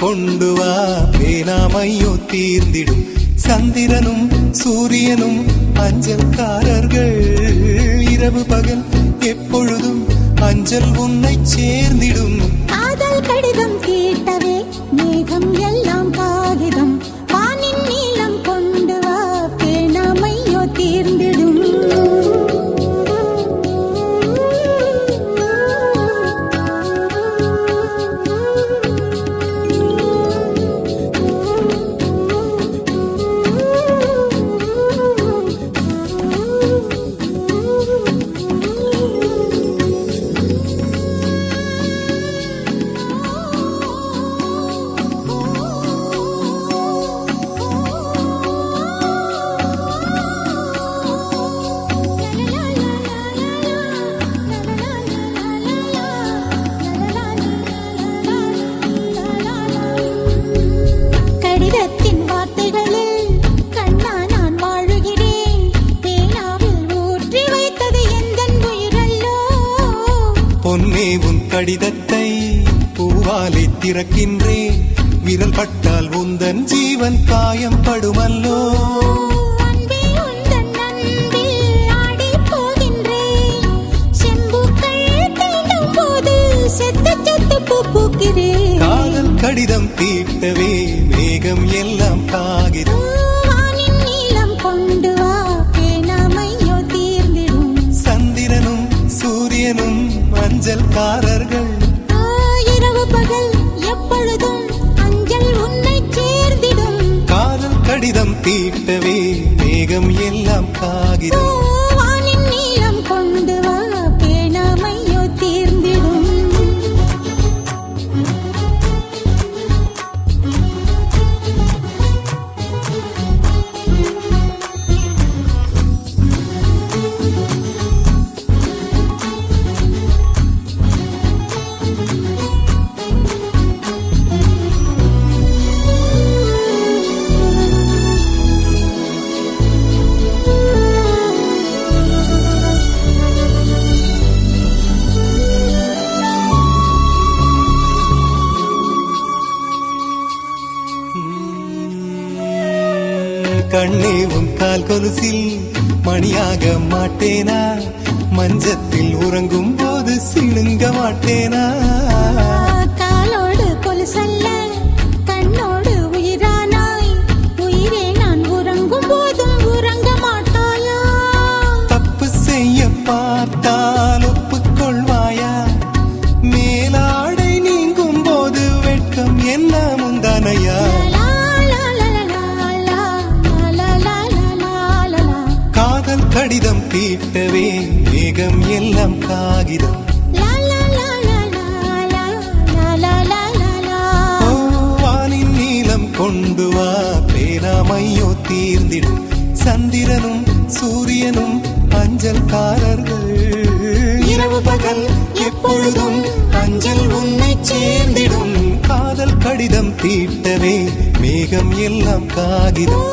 கொண்டு வா பேனாமையோ தீர்ந்திடும் சந்திரனும் சூரியனும் அஞ்சல்காரர்கள் இரவு பகல் எப்பொழுதும் அஞ்சல் உன்னை சேர்ந்திடும் காதல் கடிதம் கேட்டவே மேகம் எல்லாம் காகிதம் வானின் நீளம் கொண்டு வா பேனாமையோ தீர்ந்திடும் கடிதத்தின் வார்த்தைகளில் கண்ணா நான் வாழுகிறேன் பேனாவில் ஊற்றி வைத்தது எந்தன் உயிரல்லோ பொன்னே உன் கடிதத்தை பூவாலை திறக்கின்றேன் விரல் பட்டால் உந்தன் ஜீவன் காயம் படுமல்லோ அன்பே உந்தன் அன்பில் ஆடிப் போகின்றேன் செம்புக்கள் தீண்டும் போது செத்து செத்து பூக்கிறேன் காதல் கடிதம் தீட்டவே மேகம் எல்லாம் காகிதம் வானின் நீளம் கொண்டு வா பேனாமையோ தீர்ந்திடும் சந்திரனும் சூரியனும் அஞ்சல்காரர்கள் இரவு பகல் எப்பொழுதும் அஞ்சல் உன்னை சேர்ந்திடும் காதல் கடிதம் தீட்டவே மேகம் எல்லாம் காகிதம் வானின் நீளம் கொண்டு வா பேனாமையோ தீர்ந்திடும் கண்ணே உன் கால் கொலுசில் மணியாக மாட்டேனா மஞ்சத்தில் உறங்கும் போது சிணுங்க மாட்டேனா காலோடு கொலுசல்ல கண்ணோடு உயிரானாய் உயிரே நான் உறங்கும் போதும் உறங்க மாட்டாயா தப்பு செய்ய பார்த்தால் ஒப்புக்கொள்வாயா மேலாடை நீங்கும் போது வெட்கம் என்ன முந்தானையா காதல் கடிதம் தீட்டவே மேகம் எல்லாம் காகிதம் வானின் நீளம் கொண்டு வா பேனாமையோ தீர்ந்திடும் சந்திரனும் சூரியனும் அஞ்சல்காரர்கள் இரவு பகல் எப்பொழுதும் அஞ்சல் உன்னை சேர்ந்திடும் காதல் கடிதம் தீட்டவே மேகம் எல்லாம் காகிதம்